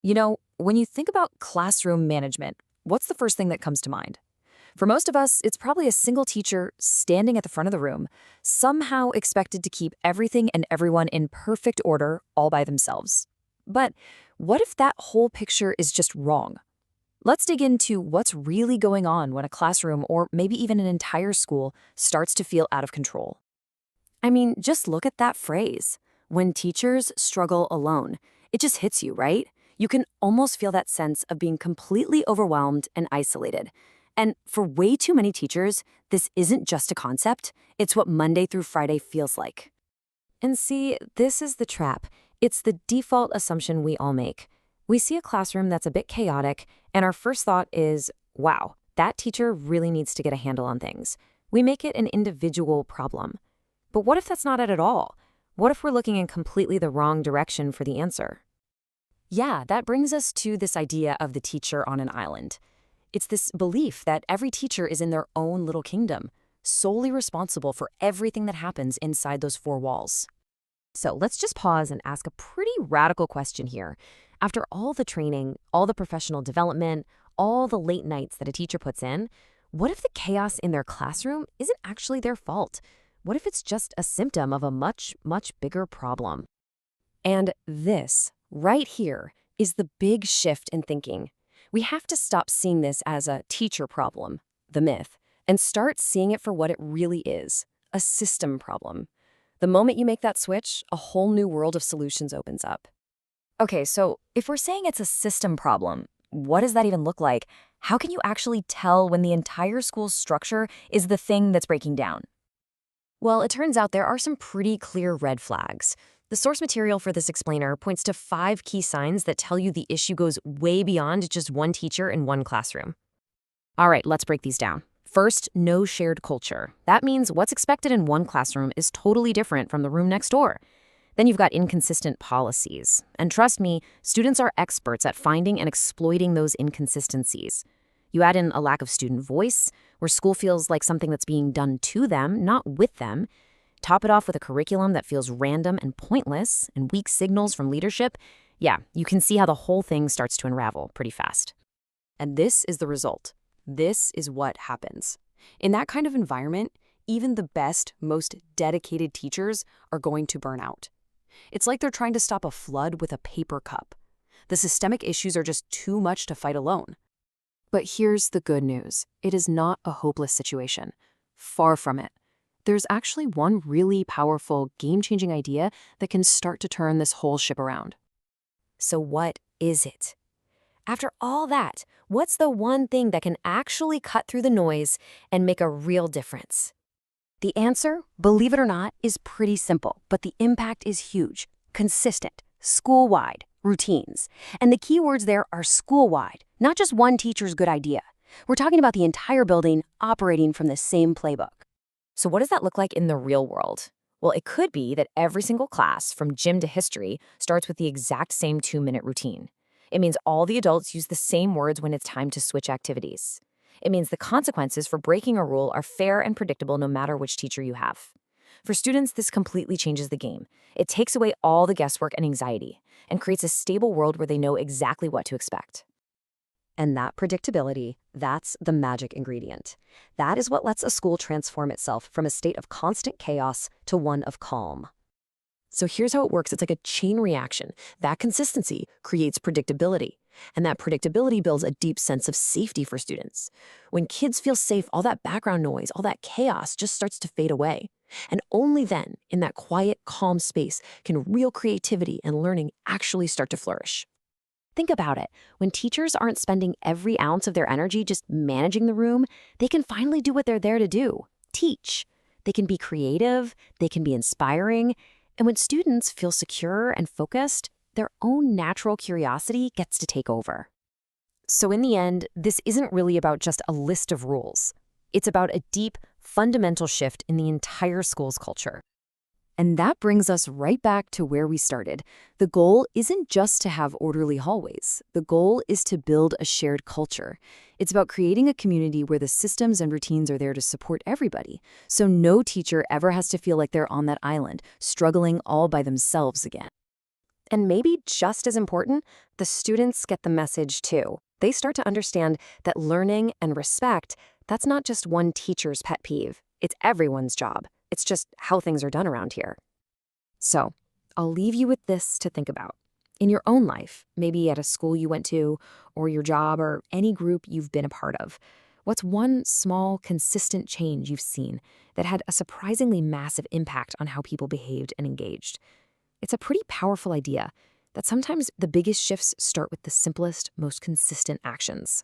When you think about classroom management, what's the first thing that comes to mind? For most of us, it's probably a single teacher standing at the front of the room, somehow expected to keep everything and everyone in perfect order all by themselves. But what if that whole picture is just wrong? Let's dig into what's really going on when a classroom or maybe even an entire school starts to feel out of control. I mean, just look at that phrase. When teachers struggle alone, it just hits you, right? You can almost feel that sense of being completely overwhelmed and isolated. And for way too many teachers, this isn't just a concept, it's what Monday through Friday feels like. And see, this is the trap. It's the default assumption we all make. We see a classroom that's a bit chaotic, and our first thought is, wow, that teacher really needs to get a handle on things. We make it an individual problem. But what if that's not it at all? What if we're looking in completely the wrong direction for the answer? Yeah, that brings us to this idea of the teacher on an island. It's this belief that every teacher is in their own little kingdom, solely responsible for everything that happens inside those four walls. So let's just pause and ask a pretty radical question here. After all the training, all the professional development, all the late nights that a teacher puts in, what if the chaos in their classroom isn't actually their fault? What if it's just a symptom of a much, much bigger problem? And this, right here, is the big shift in thinking. We have to stop seeing this as a teacher problem, the myth, and start seeing it for what it really is, a system problem. The moment you make that switch, a whole new world of solutions opens up. Okay, so if we're saying it's a system problem, what does that even look like? How can you actually tell when the entire school's structure is the thing that's breaking down? Well, it turns out there are some pretty clear red flags. The source material for this explainer points to 5 key signs that tell you the issue goes way beyond just one teacher in one classroom. All right, let's break these down. First, no shared culture. That means what's expected in one classroom is totally different from the room next door. Then you've got inconsistent policies. And trust me, students are experts at finding and exploiting those inconsistencies. You add in a lack of student voice, where school feels like something that's being done to them, not with them. Top it off with a curriculum that feels random and pointless and weak signals from leadership. Yeah, you can see how the whole thing starts to unravel pretty fast. And this is the result. This is what happens. In that kind of environment, even the best, most dedicated teachers are going to burn out. It's like they're trying to stop a flood with a paper cup. The systemic issues are just too much to fight alone. But here's the good news. It is not a hopeless situation. Far from it. There's actually one really powerful, game-changing idea that can start to turn this whole ship around. So what is it? After all that, what's the one thing that can actually cut through the noise and make a real difference? The answer, believe it or not, is pretty simple, but the impact is huge. Consistent, school-wide, routines. And the key words there are school-wide, not just one teacher's good idea. We're talking about the entire building operating from the same playbook. So what does that look like in the real world? Well, it could be that every single class, from gym to history, starts with the exact same 2-minute routine. It means all the adults use the same words when it's time to switch activities. It means the consequences for breaking a rule are fair and predictable no matter which teacher you have. For students, this completely changes the game. It takes away all the guesswork and anxiety and creates a stable world where they know exactly what to expect. And that predictability, that's the magic ingredient. That is what lets a school transform itself from a state of constant chaos to one of calm. So here's how it works. It's like a chain reaction. That consistency creates predictability. And that predictability builds a deep sense of safety for students. When kids feel safe, all that background noise, all that chaos just starts to fade away. And only then, in that quiet, calm space, can real creativity and learning actually start to flourish. Think about it. When teachers aren't spending every ounce of their energy just managing the room, they can finally do what they're there to do, teach. They can be creative, they can be inspiring, and when students feel secure and focused, their own natural curiosity gets to take over. So in the end, this isn't really about just a list of rules. It's about a deep, fundamental shift in the entire school's culture. And that brings us right back to where we started. The goal isn't just to have orderly hallways. The goal is to build a shared culture. It's about creating a community where the systems and routines are there to support everybody, so no teacher ever has to feel like they're on that island, struggling all by themselves again. And maybe just as important, the students get the message too. They start to understand that learning and respect, that's not just one teacher's pet peeve. It's everyone's job. It's just how things are done around here. So, I'll leave you with this to think about. In your own life, maybe at a school you went to, or your job, or any group you've been a part of, what's one small, consistent change you've seen that had a surprisingly massive impact on how people behaved and engaged? It's a pretty powerful idea that sometimes the biggest shifts start with the simplest, most consistent actions.